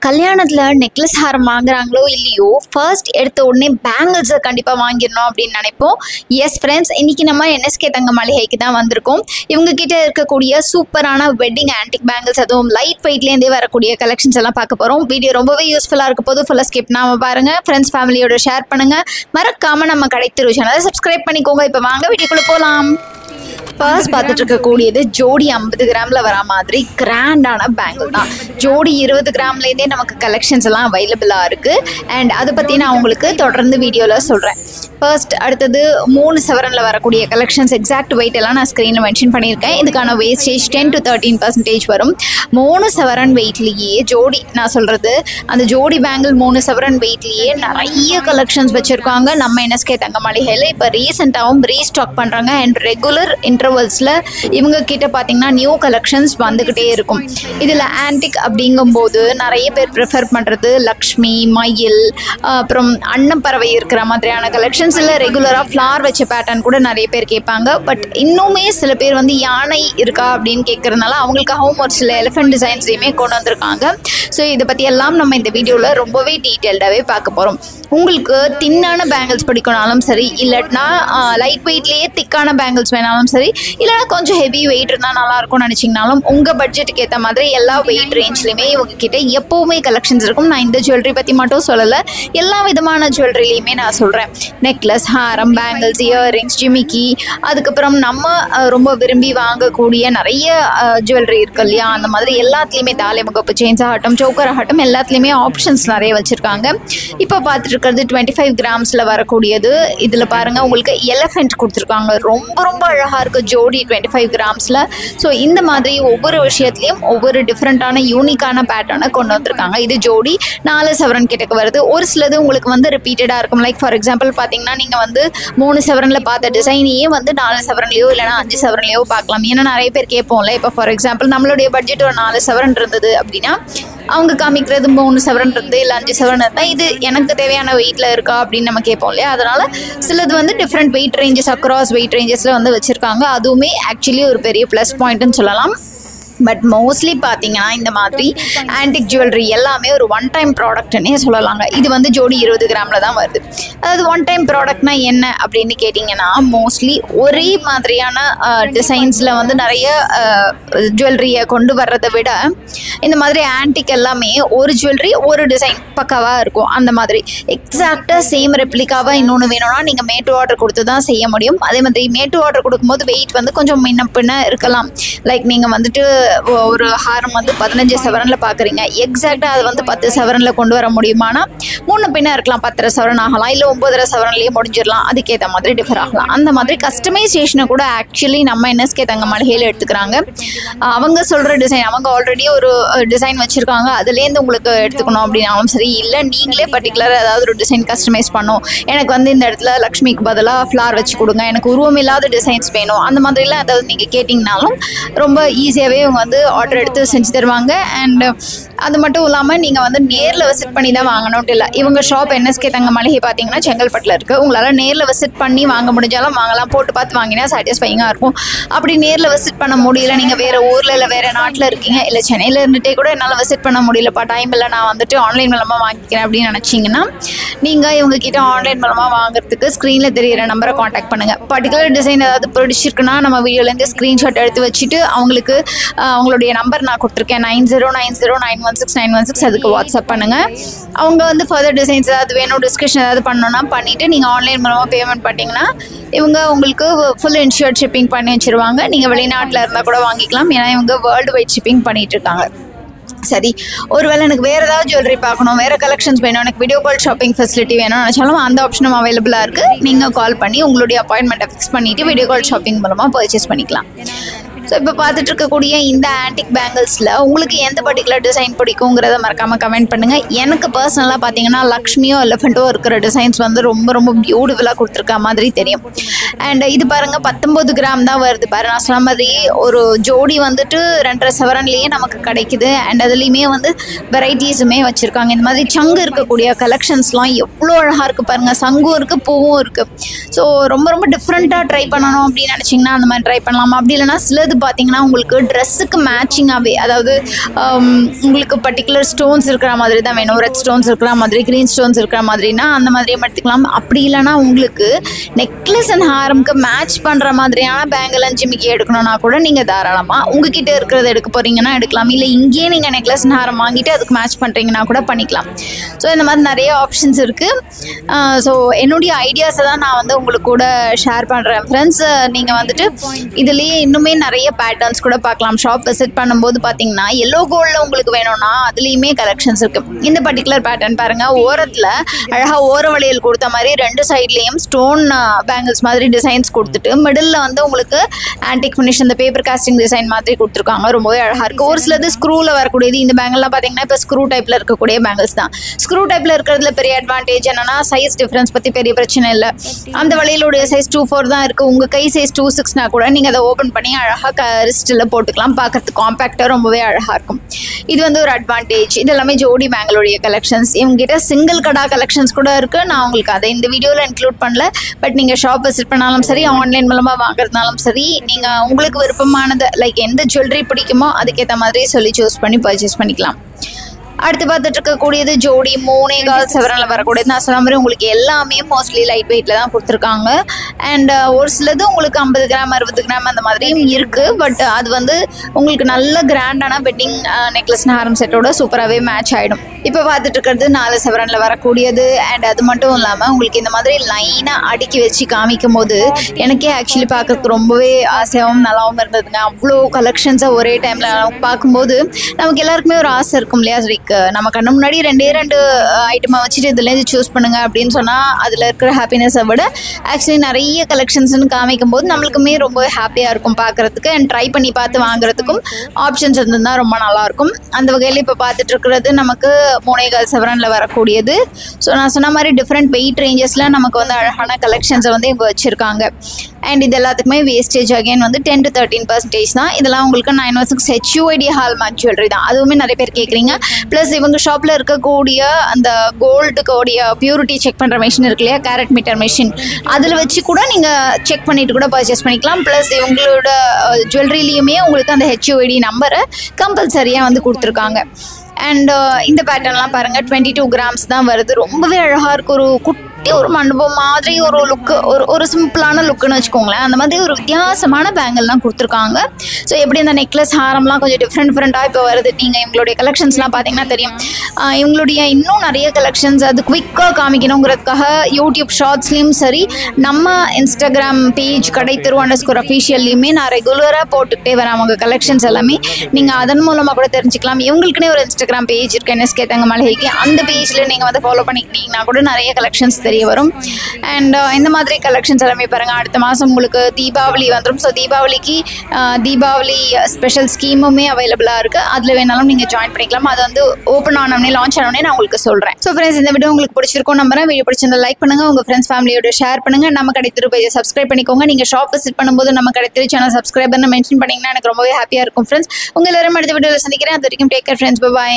கல்யாணத்தில் நெக்லஸ் ஹாரம் வாங்குறாங்களோ இல்லையோ ஃபர்ஸ்ட் எடுத்த உடனே பேங்கிள்ஸை கண்டிப்பாக வாங்கிடணும் அப்படின்னு நினைப்போம். எஸ் ஃப்ரெண்ட்ஸ், இன்றைக்கி நம்ம NSK தங்க மளிகைக்கு தான் வந்திருக்கோம். இவங்ககிட்ட இருக்கக்கூடிய சூப்பரான வெட்டிங் ஆன்டிக் பேங்கிள்ஸ், அதுவும் லைட் வெயிட்லேருந்தே வரக்கூடிய கலெக்ஷன்ஸ் எல்லாம் பார்க்க போகிறோம். வீடியோ ரொம்பவே யூஸ்ஃபுல்லாக இருக்க போது ஃபுல்லாக ஸ்கிப் பண்ணாமல் பாருங்கள். ஃப்ரெண்ட்ஸ் ஃபேமிலியோட ஷேர் பண்ணுங்கள். மறக்காமல் நம்ம கடைத்தெரு சேனலை சப்ஸ்கிரைப் பண்ணிக்கோங்க. இப்போ வாங்க வீடியோக்குள்ளே போகலாம். ஃபர்ஸ்ட் பார்த்துட்டு இருக்கக்கூடியது ஜோடி 50 கிராமில் வர மாதிரி கிராண்டான பேங்கிள் தான். ஜோடி 20 கிராம்லேருந்தே நமக்கு கலெக்ஷன்ஸ் எல்லாம் அவைலபிளாக இருக்குது. அண்ட் அதை பற்றி நான் உங்களுக்கு தொடர்ந்து வீடியோவில் சொல்கிறேன். ஃபர்ஸ்ட் அடுத்தது 3 சவரனில் வரக்கூடிய கலெக்ஷன்ஸ் எக்ஸாக்ட் வெயிட் எல்லாம் நான் ஸ்க்ரீனில் மென்ஷன் பண்ணியிருக்கேன். இதுக்கான வேஸ்டேஜ் 10 to 13% வரும். 3 சவரன் வெயிட்லேயே ஜோடி, நான் சொல்கிறது அந்த ஜோடி பேங்கிள் 3 சவரன் வெயிட்லேயே நிறைய கலெக்ஷன்ஸ் வச்சுருக்காங்க நம்ம NSK தங்க மளிகையில். இப்போ ரீசெண்டாகவும் ரீஸ்டாக் பண்ணுறாங்க. அண்ட் ரெகுலர் இன்டர்வல்ஸில் இவங்க கிட்ட பார்த்தீங்கன்னா நியூ கலெக்ஷன்ஸ் வந்துக்கிட்டே இருக்கும். இதில் ஆன்டிக் அப்படிங்கும்போது நிறைய பேர் ப்ரிஃபர் பண்ணுறது லக்ஷ்மி, மயில், அப்புறம் அன்னப்பறவை இருக்கிற மாதிரியான கலெக்ஷன்ஸ். இல்லை ரெகுலராக ஃப்ளார் வச்ச பேட்டர்ன் கூட நிறைய பேர் கேட்பாங்க. பட் இன்னுமே சில பேர் வந்து யானை இருக்கா அப்படின்னு கேட்குறதுனால அவங்களுக்காகவும் ஒரு சில எலிஃபென்ட் டிசைன்ஸையுமே கொண்டு வந்திருக்காங்க. ஸோ இதை பற்றி எல்லாம் நம்ம இந்த வீடியோவில் ரொம்பவே டீட்டெயில்டாகவே பார்க்க போகிறோம். உங்களுக்கு தின்னான பேங்கிள்ஸ் பிடிக்கணும்னாலும் சரி, இல்லைன்னா லைட் வெயிட்லேயே திக்கான பேங்கிள்ஸ் வேணாலும் சரி, இல்லைனா கொஞ்சம் ஹெவி வெயிட் இருந்தால் நல்லாயிருக்கும்னு நினச்சிங்கனாலும் உங்கள் பட்ஜெட்டுக்கு ஏற்ற மாதிரி எல்லா வெயிட் ரேஞ்ச்லையுமே இவங்ககிட்ட எப்போவுமே கலெக்ஷன்ஸ் இருக்கும். நான் இந்த ஜுவல்லரி பற்றி மட்டும் சொல்லலை, எல்லா விதமான ஜுவல்லரிலையுமே நான் சொல்கிறேன். நெக்லஸ், ஹாரம், பேங்கிள்ஸ், இயர்ரிங்ஸ், ஜிமிக்கி, அதுக்கப்புறம் நம்ம ரொம்ப விரும்பி வாங்கக்கூடிய நிறைய ஜுவல்லரி இருக்கு இல்லையா, அந்த மாதிரி எல்லாத்துலேயுமே தாலி முகப்பு செயின்ஸ் ஆகட்டும், சோக்கர் ஆகட்டும், எல்லாத்துலேயுமே ஆப்ஷன்ஸ் நிறைய வச்சுருக்காங்க. இப்போ பார்த்துட்டு இருக்கிறது 25 கிராம்ஸில் வரக்கூடியது. இதில் பாருங்கள், உங்களுக்கு எலிஃபென்ட் கொடுத்துருக்காங்க. ரொம்ப ரொம்ப அழகாக இருக்குது ஜோடி 25 கிராம்ஸில். ஸோ இந்த மாதிரி ஒவ்வொரு விஷயத்துலையும் ஒவ்வொரு டிஃப்ரெண்ட்டான யூனிக்கான பேட்டர்னை கொண்டு வந்திருக்காங்க. இது ஜோடி 4 சவரன் கிட்டக்கு வருது. ஒரு சிலது உங்களுக்கு வந்து ரிப்பீட்டடாக இருக்கும். லைக் ஃபார் எக்ஸாம்பிள் பார்த்தீங்கன்னா, நீங்கள் வந்து 3 சவரனில் பார்த்த டிசைனையே வந்து 4 சவரன்லையோ இல்லைனா 5 சவரன்லையோ பார்க்கலாம். ஏன்னா நிறைய பேர் கேட்போம்ல, இப்போ ஃபார் எக்ஸாம்பிள் நம்மளுடைய பட்ஜெட் ஒரு 4 சவரன் இருந்தது அப்படின்னா அவங்க காமிக்கிறது 3 சவரன் இருந்து இல்லை 5 சவரன் இருந்தால் இது எனக்கு தேவையான வெயிட்டில் இருக்கா அப்படின்னு நம்ம கேட்போம் இல்லையா. அதனால் சிலது வந்து different weight ranges, across weight ரேஞ்சஸில் வந்து வச்சுருக்காங்க. அதுவுமே ஆக்சுவலி ஒரு பெரிய ப்ளஸ் பாயிண்ட்டுன்னு சொல்லலாம். பட் மோஸ்ட்லி பார்த்தீங்கன்னா இந்த மாதிரி ஆன்டிக் ஜுவல்லரி எல்லாமே ஒரு ஒன் டைம் ப்ராடக்ட்னே சொல்லலாங்க. இது வந்து ஜோடி 20 கிராமில் தான் வருது. அதாவது ஒன் டைம் ப்ராடக்ட்னா என்ன அப்படின்னு கேட்டிங்கன்னா, மோஸ்ட்லி ஒரே மாதிரியான டிசைன்ஸில் வந்து நிறைய ஜுவல்லரியை கொண்டு வர்றதை விட இந்த மாதிரி ஆன்டிக் எல்லாமே ஒரு ஜுவல்லரி ஒரு டிசைன் பக்காவாக இருக்கும். அந்த மாதிரி எக்ஸாக்டாக சேம் ரெப்ளிகாவாக இன்னொன்று வேணும்னா நீங்கள் மேட்டு ஆர்டர் கொடுத்து தான் செய்ய முடியும். அதே மாதிரி மேட்டு ஆர்டர் கொடுக்கும்போது வெயிட் வந்து கொஞ்சம் முன்ன பின்ன இருக்கலாம். லைக் நீங்கள் வந்துட்டு ஒரு ஹாரம் வந்து 15 சவரனில் பார்க்குறீங்க, எக்ஸாக்டாக அது வந்து 10 சவரனில் கொண்டு வர முடியுமானா முன்ன பின்ன இருக்கலாம். 10 சவரன் ஆகலாம், இல்லை 9 சவரன்லேயே முடிஞ்சிடலாம். அதுக்கேற்ற மாதிரி டிஃபர் ஆகலாம். அந்த மாதிரி கஸ்டமைசேஷனை கூட ஆக்சுவலி நம்ம NSK தங்க மளிகையில் எடுத்துக்கிறாங்க. அவங்க சொல்கிற டிசைன், அவங்க ஆல்ரெடி ஒரு டிசைன் வச்சுருக்காங்க, அதுலேருந்து உங்களுக்கு எடுத்துக்கணும் அப்படின்னாலும் சரி, இல்லை நீங்களே பர்டிகுலராக ஏதாவது ஒரு டிசைன் கஸ்டமைஸ் பண்ணணும், எனக்கு வந்து இந்த இடத்துல லக்ஷ்மிக்கு பதிலாக ஃப்ளார் வச்சு கொடுங்க, எனக்கு உருவம் இல்லாத டிசைன்ஸ் வேணும், அந்த மாதிரிலாம் ஏதாவது நீங்கள் கேட்டிங்கனாலும் ரொம்ப ஈஸியாகவே இவங்க வந்து ஆர்டர் எடுத்து செஞ்சு தருவாங்க. அண்ட் அது மட்டும் இல்லாமல் நீங்கள் வந்து நேரில் விசிட் பண்ணி தான் வாங்கணும்ட்டு இல்லை. இவங்க ஷாப் NSK தங்க மளிகை பார்த்தீங்கன்னா செங்கல்பட்டில் இருக்குது. உங்களால் நேரில் விசிட் பண்ணி வாங்க முடிஞ்சாலும் வாங்கலாம். போட்டு பார்த்து வாங்கினா சாட்டிஸ்ஃபைங்காக இருக்கும். அப்படி நேரில் விசிட் பண்ண முடியல, நீங்கள் வேறு ஊரில் இல்லை வேறு நாட்டில் இருக்கீங்க, இல்லை சென்னையில் இருந்துகிட்டே கூட என்னால் விசிட் பண்ண முடியலப்பா, டைம் இல்லை, நான் வந்துட்டு ஆன்லைன் மூலமாக வாங்கிக்கிறேன் அப்படின்னு நினச்சிங்கன்னா நீங்கள் இவங்ககிட்ட ஆன்லைன் மூலமாக வாங்குறதுக்கு ஸ்க்ரீனில் தெரியிற நம்பரை காண்டாக்ட் பண்ணுங்கள். பர்டிகுலர் டிசைன் ஏதாவது பிடிச்சிருக்குன்னா நம்ம வீடியோலேருந்து ஸ்க்ரீன்ஷாட் எடுத்து வச்சுட்டு அவங்களுக்கு அவங்களுடைய நம்பர் நான் கொடுத்துருக்கேன், 9090916916. அதுக்கு வாட்ஸ்அப் பண்ணுங்கள். அவங்க வந்து ஃபர்தர் டிசைன்ஸ் ஏதாவது வேணும், டிஸ்கஷன் ஏதாவது பண்ணணும்னா பண்ணிவிட்டு நீங்கள் ஆன்லைன் மூலமாக பேமெண்ட் பண்ணிட்டீங்கன்னா இவங்க உங்களுக்கு ஃபுல் இன்ஷூர்ட் ஷிப்பிங் பண்ணி வச்சுருவாங்க. நீங்கள் வெளிநாட்டில் இருந்தால் கூட வாங்கிக்கலாம். ஏன்னா இவங்க வேர்ல்டு வைட் ஷிப்பிங் பண்ணிகிட்ருக்காங்க. சரி, ஒருவேளை எனக்கு வேறு ஏதாவது ஜுவல்லரி பார்க்கணும், வேறு கலெக்ஷன்ஸ் வேணும், எனக்கு வீடியோ கால் ஷாப்பிங் ஃபெசிலிட்டி வேணும்னு நினச்சாலும் அந்த ஆப்ஷனும் அவைலபிளாக இருக்குது. நீங்கள் கால் பண்ணி உங்களுடைய அப்பாயின்மெண்ட்டை ஃபிக்ஸ் பண்ணிவிட்டு வீடியோ கால் ஷாப்பிங் மூலமாக பர்ச்சேஸ் பண்ணிக்கலாம். ஸோ இப்போ பார்த்துட்டு இருக்கக்கூடிய இந்த ஆன்டிக் பேங்கிள்ஸில் உங்களுக்கு எந்த பர்டிகுலர் டிசைன் பிடிக்குங்கிறத மறக்காமல் கமெண்ட் பண்ணுங்கள். எனக்கு பர்சனலாக பார்த்தீங்கன்னா லக்ஷ்மியோ எலிஃபெண்ட்டோ இருக்கிற டிசைன்ஸ் வந்து ரொம்ப ரொம்ப பியூட்டிஃபுல்லாக கொடுத்துருக்க மாதிரி தெரியும். அண்ட் இது பாருங்கள், 19 கிராம் தான் வருது. பாரு, நான் சொன்ன மாதிரி ஒரு ஜோடி வந்துட்டு 2.5 சவரன்லேயே நமக்கு கிடைக்குது. அண்ட் அதுலேயுமே வந்து வெரைட்டிஸுமே வச்சுருக்காங்க. இந்த மாதிரி சங்கு இருக்கக்கூடிய கலெக்ஷன்ஸ்லாம் எவ்வளோ அழகாக இருக்குது பாருங்கள். சங்கும் இருக்குது, பூவும் இருக்குது. ஸோ ரொம்ப ரொம்ப டிஃப்ரெண்ட்டாக ட்ரை பண்ணணும் அப்படின்னு நினச்சிங்கன்னா அந்த மாதிரி ட்ரை பண்ணலாம். அப்படி இல்லைனா சிலது சிலது பார்த்தீங்கன்னா உங்களுக்கு ட்ரெஸ்ஸுக்கு மேட்சிங்காகவே, அதாவது உங்களுக்கு பர்டிகுலர் ஸ்டோன்ஸ் இருக்கிற மாதிரி தான் வேணும், ரெட் ஸ்டோன்ஸ் இருக்கிற மாதிரி, க்ரீன் ஸ்டோன்ஸ் இருக்கிற மாதிரினா அந்த மாதிரியும் எடுத்துக்கலாம். அப்படி இல்லைனா உங்களுக்கு நெக்லஸ் அண்ட் ஹாரம்க்கு மேட்ச் பண்ணுற மாதிரியான பேங்கிள் அண்ட் ஜிமிக்கி எடுக்கணும்னா கூட நீங்கள் தாராளமாக உங்ககிட்ட இருக்கிறத எடுக்க போகிறீங்கன்னா எடுக்கலாம். இல்லை இங்கேயே நீங்கள் நெக்லஸ் அண்ட் ஹாரம் வாங்கிட்டு அதுக்கு மேட்ச் பண்ணுறீங்கன்னா கூட பண்ணிக்கலாம். ஸோ இந்த மாதிரி நிறைய ஆப்ஷன்ஸ் இருக்குது. ஸோ என்னுடைய ஐடியாஸை தான் நான் வந்து உங்களுக்கு கூட ஷேர் பண்ணுறேன் ஃப்ரெண்ட்ஸ். நீங்கள் வந்துட்டு இதுலேயே இன்னுமே நிறைய பேட்டர்ன்ஸ் கூட பார்க்கலாம். ஷாப் விசிட் பண்ணும்போது பார்த்தீங்கன்னா எல்லோ கோல்டில் உங்களுக்கு வேணும்னா அதுலேயுமே கலெக்ஷன்ஸ் இருக்குது. இந்த பர்டிகுலர் பேட்டர்ன் பாருங்கள், ஓரத்தில் அழகாக ஓர வளையல் கொடுத்த மாதிரி 2 சைட்லேயும் ஸ்டோன் பேங்கிள்ஸ் மாதிரி டிசைன்ஸ் கொடுத்துட்டு மிடில் வந்து உங்களுக்கு ஆன்டிக் ஃபினிஷ் இந்த பேப்பர் காஸ்டிங் டிசைன் மாதிரி கொடுத்துருக்காங்க. ரொம்பவே அழகாக இருக்குது. ஒரு சிலது ஸ்க்ரூவில் வரக்கூடியது. இந்த பேங்கிள்லாம் பார்த்தீங்கன்னா இப்போ ஸ்க்ரூ டைப்பில் இருக்கக்கூடிய பேங்கிள்ஸ் தான். ஸ்க்ரூ டைப்பில் இருக்கிறதுல பெரிய அட்வான்டேஜ் என்னன்னா சைஸ் டிஃப்ரென்ஸ் பற்றி பெரிய பிரச்சனை இல்லை. அந்த வளையலுடைய சைஸ் 2/4 தான் இருக்குது. உங்கள் கை சைஸ் 2/6னா கூட நீங்கள் அதை ஓப்பன் பண்ணி அழகாக ரிஸ்ட்டில் போட்டுக்கலாம். பார்க்கறதுக்கு காம்பேக்டாக ரொம்பவே அழகாக இருக்கும். இது வந்து ஒரு அட்வான்டேஜ். இது எல்லாமே ஜோடி பேங்கிளுடைய கலெக்ஷன்ஸ். இவங்ககிட்ட சிங்கிள் கடா கலெக்ஷன்ஸ் கூட இருக்குது. நான் உங்களுக்கு அதை இந்த வீடியோவில் இன்க்ளூட் பண்ணல. பட் நீங்கள் ஷாப் விசிட் பண்ணாலும் சரி, ஆன்லைன் மூலமாக வாங்குறதுனாலும் சரி, நீங்கள் உங்களுக்கு விருப்பமானது லைக் எந்த ஜுவல்லரி பிடிக்குமோ அதுக்கேற்ற மாதிரி சொல்லி சூஸ் பண்ணி பர்ச்சேஸ் பண்ணிக்கலாம். அடுத்து பார்த்துட்டு இருக்கக்கூடியது ஜோடி 3.25 சவரனில் வரக்கூடியது. நான் சொன்ன மாதிரி உங்களுக்கு எல்லாமே மோஸ்ட்லி லைட் வெயிட்டில் தான் கொடுத்துருக்காங்க. அண்ட் ஒரு சிலது உங்களுக்கு 50 கிராம் 60 கிராம் அந்த மாதிரியும் இருக்குது. பட் அது வந்து உங்களுக்கு நல்ல கிராண்டான வெட்டிங் நெக்லஸ் ஹாரம் செட்டோட சூப்பராகவே மேட்ச் ஆகிடும். இப்போ பார்த்துட்டு இருக்கிறது 4 சவரனில் வரக்கூடியது. அண்ட் அது மட்டும் இல்லாமல் உங்களுக்கு இந்த மாதிரி லைனாக அடுக்கி வச்சு காமிக்கும் போது எனக்கே ஆக்சுவலி பார்க்கறதுக்கு ரொம்பவே ஆசையாகவும் நல்லாவும் இருந்ததுங்க. அவ்வளோ கலெக்ஷன்ஸை ஒரே டைமில் பார்க்கும்போது நமக்கு எல்லாருக்குமே ஒரு ஆசை இருக்கும் இல்லையா? நம்ம கண்ணு முன்னாடி 2 ஐட்டமாக வச்சுட்டு இதுலேருந்து சூஸ் பண்ணுங்க அப்படின்னு சொன்னால் அதில் இருக்கிற ஹாப்பினஸை விட ஆக்சுவலி நிறைய கலெக்ஷன்ஸ்னு காமிக்கும் போது நம்மளுக்குமே ரொம்ப ஹாப்பியாக இருக்கும் பார்க்குறதுக்கு. அண்ட் ட்ரை பண்ணி பார்த்து வாங்குறதுக்கும் ஆப்ஷன்ஸ் இருந்ததுன்னா ரொம்ப நல்லாயிருக்கும். அந்த வகையில் இப்போ பார்த்துட்டு இருக்கிறது நமக்கு 3.25 சவரனில் வரக்கூடியது. ஸோ நான் சொன்ன மாதிரி டிஃப்ரெண்ட் வெயிட் ரேஞ்சஸில் நமக்கு வந்து அழகான கலெக்ஷன்ஸை வந்து இங்கே வச்சுருக்காங்க. அண்ட் இது எல்லாத்துக்குமே வேஸ்டேஜ் அகைன் வந்து 10 to 13% தான். இதெல்லாம் உங்களுக்கு 916 HUID ஹால்மார்க் ஜுவல்லரி தான். அதுவுமே நிறைய பேர் கேட்குறீங்க. ப்ளஸ் இவங்க ஷாப்பில் இருக்கக்கூடிய அந்த கோல்டுக்கோடைய பியூரிட்டி செக் பண்ணுற மிஷின் இருக்கு இல்லையா, கேரட் மீட்டர் மிஷின், அதில் வச்சு கூட நீங்கள் செக் பண்ணிவிட்டு கூட பர்ச்சேஸ் பண்ணிக்கலாம். ப்ளஸ் இவங்களோட ஜுவல்லரிலையுமே உங்களுக்கு அந்த HUID நம்பரை கம்பல்சரியாக வந்து கொடுத்துருக்காங்க. அண்ட் இந்த பேட்டர்ன்லாம் பாருங்கள் 22 கிராம்ஸ் தான் வருது. ரொம்பவே அழகாக இருக்குது. ஒரு குட்டி ஒரு மண்டபம் மாதிரி ஒரு லுக்கு, ஒரு சிம்பிளான லுக்குன்னு வச்சுக்கோங்களேன். அந்த மாதிரி ஒரு வித்தியாசமான பேங்கிள்லாம் கொடுத்துருக்காங்க. ஸோ எப்படி அந்த நெக்லஸ் ஹாரம்லாம் கொஞ்சம் டிஃப்ரெண்ட்டாக இப்போ வருது. நீங்கள் இவங்களுடைய கலெக்ஷன்ஸ்லாம் பார்த்தீங்கன்னா தெரியும். இவங்களுடைய இன்னும் நிறைய கலெக்ஷன்ஸ் அது குவிக்காக காமிக்கணுங்கிறதுக்காக யூடியூப் ஷார்ட்ஸ்லேயும் சரி, நம்ம இன்ஸ்டாகிராம் பேஜ் கடை தெரு _officialலையுமே நான் ரெகுலராக போட்டுக்கிட்டே வரேன் அவங்க கலெக்ஷன்ஸ் எல்லாமே. நீங்கள் அதன் மூலமாக கூட தெரிஞ்சுக்கலாம். இவங்களுக்குன்னே ஒரு இன்ஸ்டாகிராம் பேஜ் இருக்குது, NSK தங்க மளிகைக்கு. அந்த பேஜில் நீங்கள் வந்து ஃபாலோ பண்ணிக்கிட்டீங்கன்னா கூட நிறைய கலெக்ஷன்ஸ் தெரிய வரும். அண்ட் இந்த மாதிரி கலெக்ஷன்ஸ் எல்லாமே பாருங்கள். அடுத்த மாதம் உங்களுக்கு தீபாவளி வந்துடும். ஸோ தீபாவளிக்கு தீபாவளி ஸ்பெஷல் ஸ்கீமுமே அவைலபிளாக இருக்குது. அதில் வேணாலும் நீங்கள் ஜாயின் பண்ணிக்கலாம். அது வந்து ஓப்பன் ஆனோடனே லான்ச் ஆனோடனே நான் உங்களுக்கு சொல்கிறேன். ஸோ ஃப்ரெண்ட்ஸ், இந்த வீடியோ உங்களுக்கு பிடிச்சிருக்கும் நம்புறேன். வீடியோ பிடிச்சிருந்தா லைக் பண்ணுங்கள், உங்கள் ஃப்ரெண்ட்ஸ் ஃபேமிலியோட ஷேர் பண்ணுங்கள். நம்ம கடை தெரு பேஜை சப்ஸ்கிரைப் பண்ணிக்கோங்க. நீங்கள் ஷாப் விசிட் பண்ணும்போது நம்ம கடை தெரு சேனல் சப்ஸ்கிரைபர்னு மென்ஷன் பண்ணிங்கன்னா எனக்கு ரொம்பவே ஹாப்பியாக இருக்கும் ஃப்ரெண்ட்ஸ். உங்கள் எல்லாரும் அடுத்த வீடியோவில் சந்திக்கிறேன். அது வரைக்கும் டேக் கேர் ஃப்ரெண்ட்ஸ். பை.